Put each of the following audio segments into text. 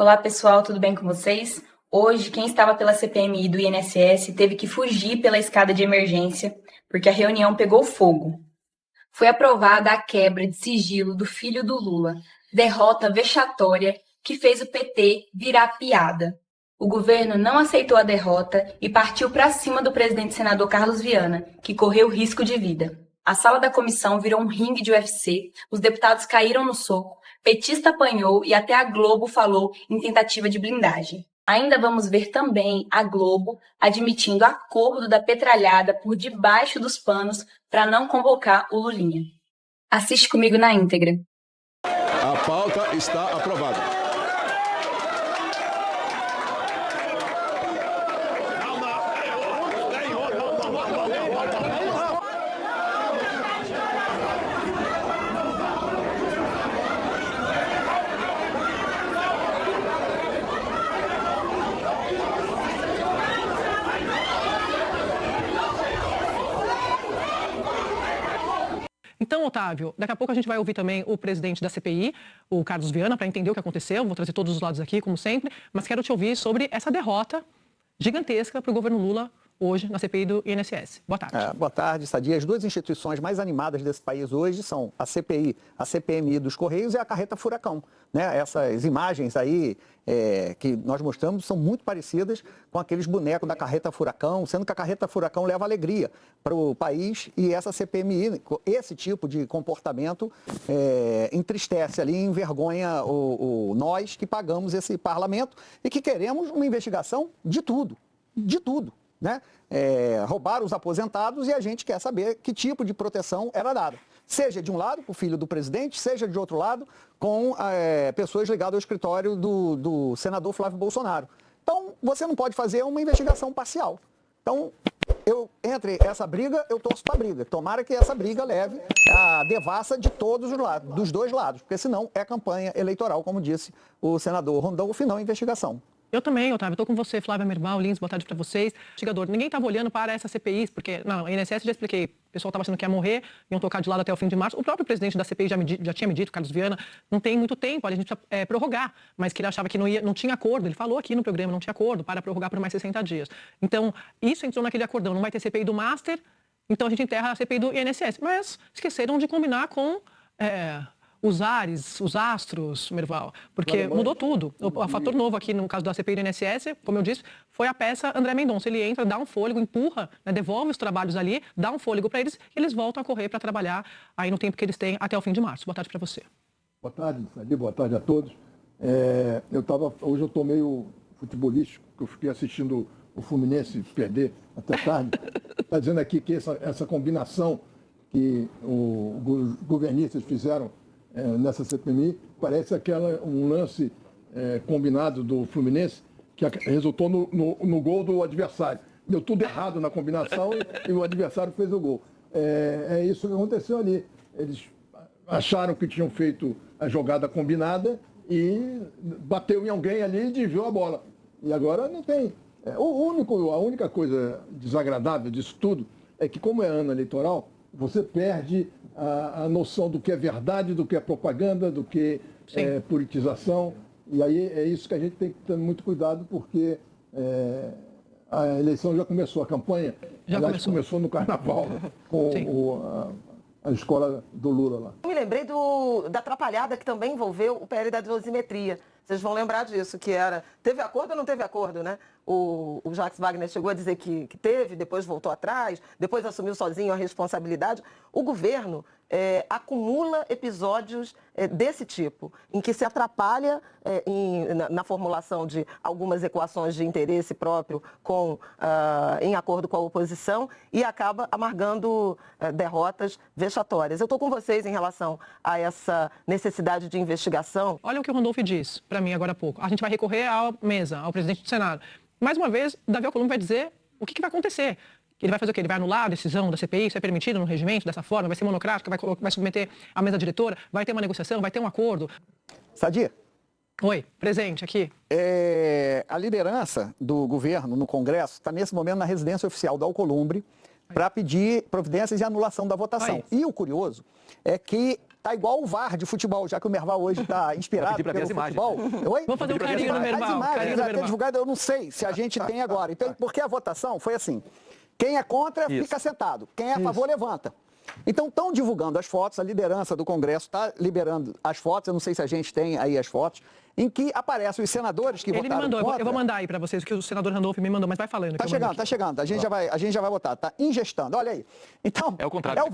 Olá pessoal, tudo bem com vocês? Hoje, quem estava pela CPMI do INSS teve que fugir pela escada de emergência porque a reunião pegou fogo. Foi aprovada a quebra de sigilo do filho do Lula, derrota vexatória que fez o PT virar piada. O governo não aceitou a derrota e partiu para cima do presidente senador Carlos Viana, que correu risco de vida. A sala da comissão virou um ringue de UFC, os deputados caíram no soco, petista apanhou e até a Globo falou em tentativa de blindagem. Ainda vamos ver também a Globo admitindo acordo da petralhada por debaixo dos panos para não convocar o Lulinha. Assiste comigo na íntegra. A pauta está aprovada. Então, Otávio, daqui a pouco a gente vai ouvir também o presidente da CPI, o Carlos Viana, para entender o que aconteceu. Vou trazer todos os lados aqui, como sempre, mas quero te ouvir sobre essa derrota gigantesca para o governo Lula hoje na CPI do INSS. Boa tarde. Boa tarde, Sadia. As duas instituições mais animadas desse país hoje são a CPI, a CPMI dos Correios e a Carreta Furacão. Né? Essas imagens aí que nós mostramos são muito parecidas com aqueles bonecos da Carreta Furacão, sendo que a Carreta Furacão leva alegria para o país e essa CPMI, esse tipo de comportamento entristece ali, envergonha nós que pagamos esse parlamento e que queremos uma investigação de tudo, né? Roubaram os aposentados e a gente quer saber que tipo de proteção era dada. Seja de um lado, com o filho do presidente, seja de outro lado, com pessoas ligadas ao escritório do senador Flávio Bolsonaro. Então, você não pode fazer uma investigação parcial. Então, entre essa briga, eu torço para a briga. Tomara que essa briga leve a devassa de todos os lados, dos dois lados, porque senão é campanha eleitoral, como disse o senador Randolfo, e não investigação. Eu também, Otávio, estou com você, Flávia Merval, Lins, boa tarde para vocês. Investigador, ninguém estava olhando para essa CPI, porque, não, a INSS já expliquei, o pessoal estava achando que ia morrer, iam tocar de lado até o fim de março. O próprio presidente da CPI já tinha me dito, Carlos Viana, não tem muito tempo, a gente precisa prorrogar, mas que ele achava que não tinha acordo, ele falou aqui no programa, não tinha acordo para prorrogar por mais 60 dias. Então, isso entrou naquele acordão, não vai ter CPI do Master, então a gente enterra a CPI do INSS. Mas esqueceram de combinar com... os ares, os astros, Merval, porque mudou tudo. O fator novo aqui, no caso da CPI do INSS, como eu disse, foi a peça André Mendonça. Ele entra, dá um fôlego, empurra, né, devolve os trabalhos ali, dá um fôlego para eles e eles voltam a correr para trabalhar aí no tempo que eles têm até o fim de março. Boa tarde para você. Boa tarde, Sadi, boa tarde a todos. Hoje eu estou meio futebolístico, porque eu fiquei assistindo o Fluminense perder até tarde. Está dizendo aqui que essa combinação que os governistas fizeram nessa CPMI, parece um lance combinado do Fluminense que resultou no gol do adversário. Deu tudo errado na combinação e o adversário fez o gol. É isso que aconteceu ali. Eles acharam que tinham feito a jogada combinada e bateu em alguém ali e desviou a bola. E agora não tem. A única coisa desagradável disso tudo é que, como é ano eleitoral, você perde a noção do que é verdade, do que é propaganda, do que é politização. E aí é isso que a gente tem que ter muito cuidado, porque a eleição já começou, a campanha começou no carnaval, com a escola do Lula lá. Eu me lembrei da atrapalhada que também envolveu o PL da dosimetria. Vocês vão lembrar disso, que era... Teve acordo ou não teve acordo, né? O Jacques Wagner chegou a dizer que teve, depois voltou atrás, depois assumiu sozinho a responsabilidade. O governo acumula episódios desse tipo, em que se atrapalha na formulação de algumas equações de interesse próprio em acordo com a oposição e acaba amargando derrotas vexatórias. Eu estou com vocês em relação a essa necessidade de investigação. Olha o que o Randolfo disse para mim agora há pouco. A gente vai recorrer à mesa, ao presidente do Senado. Mais uma vez, Davi Alcolumbre vai dizer o que vai acontecer. Ele vai fazer o quê? Ele vai anular a decisão da CPI? Isso é permitido no regimento dessa forma? Vai ser monocrático? Vai submeter à mesa diretora? Vai ter uma negociação? Vai ter um acordo? Sadia. Oi, presente aqui. A liderança do governo no Congresso está nesse momento na residência oficial da Alcolumbre para pedir providências de anulação da votação. E o curioso é que Tá igual o VAR de futebol, já que o Merval hoje está inspirado pedir pra ver pelo as futebol. Oi? Vamos fazer um carinho no As Merval. imagens Carinho no até Merval. divulgadas, eu não sei se a gente tem agora. Então, porque a votação foi assim, quem é contra fica sentado, quem é a favor levanta. Então, estão divulgando as fotos, a liderança do Congresso está liberando as fotos, eu não sei se a gente tem aí as fotos, em que aparecem os senadores que Ele me votaram mandou, contra. eu vou mandar aí para vocês, que o senador Randolph me mandou, mas vai falando. Tá chegando, a gente já vai votar, tá ingestando, olha aí. Então, É o contrário. É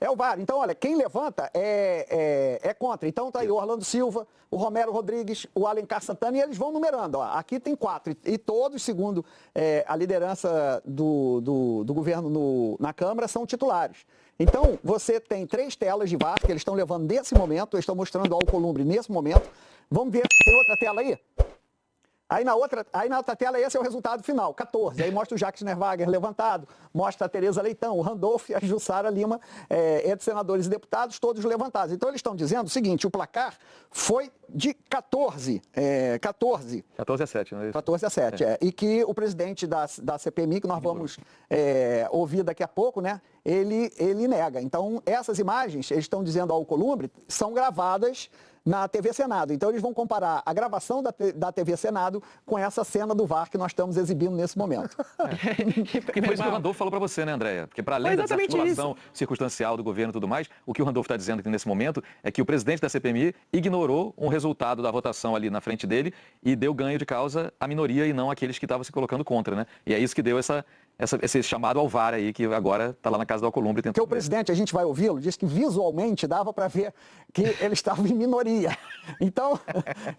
o VAR. Então, olha, quem levanta é contra. Então, tá aí o Orlando Silva, o Romero Rodrigues, o Alencar Santana, e eles vão numerando. Ó. Aqui tem 4, e todos, segundo a liderança do governo na Câmara, são titulares. Então, você tem 3 telas de VAR que eles estão levando nesse momento, eles estão mostrando ao Alcolumbre nesse momento. Vamos ver, tem outra tela aí? Aí na outra tela, esse é o resultado final, 14. Aí mostra o Jacques Nerwager levantado, mostra a Tereza Leitão, o Randolph e a Jussara Lima, entre senadores e deputados, todos levantados. Então eles estão dizendo o seguinte, o placar foi de 14 14 a 7, não é isso? 14 a 7, e que o presidente da CPMI, que nós vamos ouvir daqui a pouco, né, ele nega. Então, essas imagens, eles estão dizendo ao Alcolumbre, são gravadas na TV Senado. Então, eles vão comparar a gravação da TV Senado com essa cena do VAR que nós estamos exibindo nesse momento. E foi isso que o Randolph falou para você, né, Andréia? Porque para além da desarticulação circunstancial do governo e tudo mais, o que o Randolph está dizendo aqui nesse momento é que o presidente da CPMI ignorou um resultado da votação ali na frente dele e deu ganho de causa à minoria e não àqueles que estavam se colocando contra, né? E é isso que deu esse chamado ao VAR aí, que agora está lá na casa do Alcolumbre tentando. Porque o presidente, a gente vai ouvi-lo, disse que visualmente dava para ver que ele estava em minoria. Então,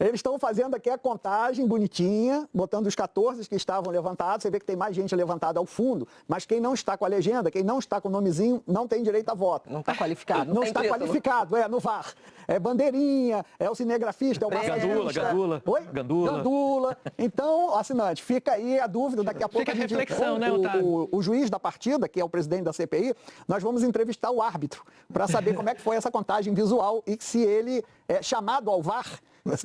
eles estão fazendo aqui a contagem bonitinha, botando os 14 que estavam levantados. Você vê que tem mais gente levantada ao fundo, mas quem não está com a legenda, quem não está com o nomezinho, não tem direito a voto. Não está qualificado. Não está qualificado, no VAR. É bandeirinha, é o cinegrafista, é o massagista. Gandula. Oi? Gandula. Então, assinante, fica aí a dúvida, daqui a pouco Fica a reflexão, né, o juiz da partida, que é o presidente da CPI, nós vamos entrevistar o árbitro para saber como é que foi essa contagem visual e se ele é chamado ao VAR,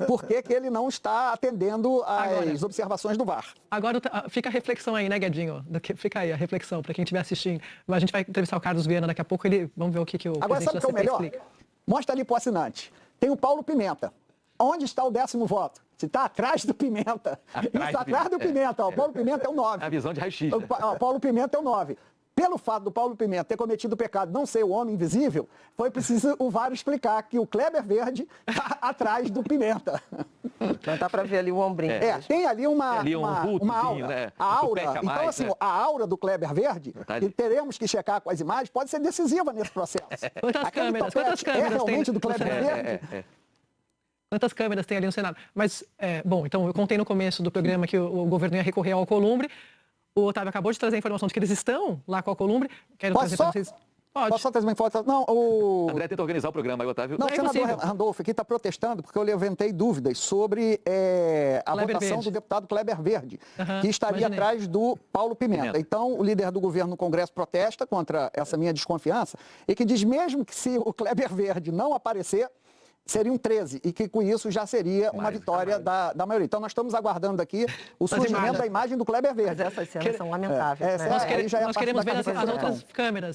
por que ele não está atendendo às observações do VAR. Agora fica a reflexão aí, né, Guedinho? Fica aí a reflexão para quem estiver assistindo. A gente vai entrevistar o Carlos Viana daqui a pouco, vamos ver o que o agora, presidente da CPI melhor? explica. Mostra ali para o assinante. Tem o Paulo Pimenta. Onde está o 10º voto? Se está atrás do Pimenta. Atrás do Pimenta. O Paulo Pimenta é o 9. A visão de raio-x. O Paulo Pimenta é o 9. Pelo fato do Paulo Pimenta ter cometido o pecado, não ser o homem invisível, foi preciso o VAR explicar que o Kleber Verde está atrás do Pimenta. Então dá para ver ali o ombrinho. Tem ali uma vultozinho, aura. né? A aura. Então, assim, a aura do Kleber Verde, que teremos que checar com as imagens, pode ser decisiva nesse processo. Quantas câmeras é realmente tem? do Kleber Verde? Quantas câmeras tem ali no Senado? Mas, bom, então eu contei no começo do programa que o governo ia recorrer ao Alcolumbre. O Otávio acabou de trazer a informação de que eles estão lá com o Alcolumbre. Quero trazer para vocês. Pode. Posso só trazer uma informação? Não, André tenta organizar o programa aí, Otávio. Não, o senador Randolph aqui está protestando porque eu levantei dúvidas sobre a votação do deputado Kleber Verde, que estaria atrás do Paulo Pimenta. Então, o líder do governo no Congresso protesta contra essa minha desconfiança e que diz mesmo que se o Kleber Verde não aparecer, seriam 13, e que com isso já seria uma vitória da maioria. Então nós estamos aguardando aqui o surgimento da imagem do Kleber Verde. Mas essas cenas são lamentáveis. Nós queremos ver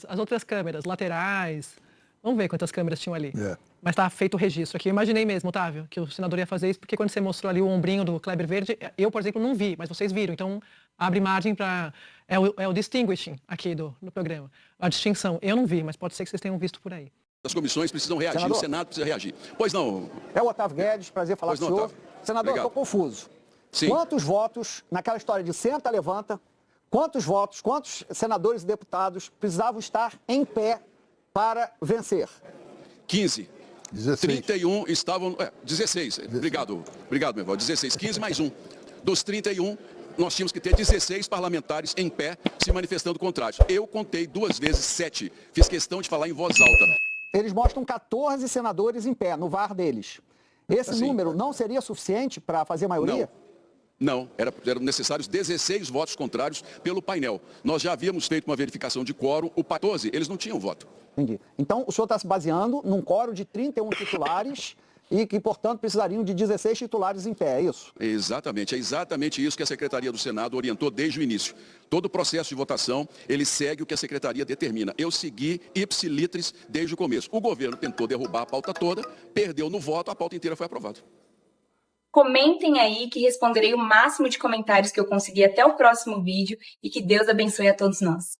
as outras câmeras laterais. Vamos ver quantas câmeras tinham ali. Mas está feito o registro aqui. Eu imaginei mesmo, Otávio, que o senador ia fazer isso, porque quando você mostrou ali o ombrinho do Kleber Verde, eu, por exemplo, não vi, mas vocês viram. Então, abre margem para... É o distinguishing aqui do programa. A distinção. Eu não vi, mas pode ser que vocês tenham visto por aí. As comissões precisam reagir, senador, o Senado precisa reagir. Pois não. É o Otávio Guedes, prazer falar com o senhor. Otávio. Senador, estou confuso. Sim. Quantos votos, naquela história de senta, levanta, quantos senadores e deputados precisavam estar em pé para vencer? 15. 16. 31 estavam... 16. Obrigado, meu irmão. 16, 15 mais 1. Dos 31... nós tínhamos que ter 16 parlamentares em pé se manifestando contrários. Eu contei 2 vezes 7. Fiz questão de falar em voz alta. Eles mostram 14 senadores em pé, no VAR deles. Esse número não seria suficiente para fazer maioria? Não, eram necessários 16 votos contrários pelo painel. Nós já havíamos feito uma verificação de quórum, o 14, eles não tinham voto. Entendi. Então, o senhor está se baseando num quórum de 31 titulares e que, portanto, precisariam de 16 titulares em pé, é isso? Exatamente, é exatamente isso que a Secretaria do Senado orientou desde o início. Todo o processo de votação, ele segue o que a Secretaria determina. Eu segui ipsilitris desde o começo. O governo tentou derrubar a pauta toda, perdeu no voto, a pauta inteira foi aprovada. Comentem aí que responderei o máximo de comentários que eu conseguir até o próximo vídeo e que Deus abençoe a todos nós.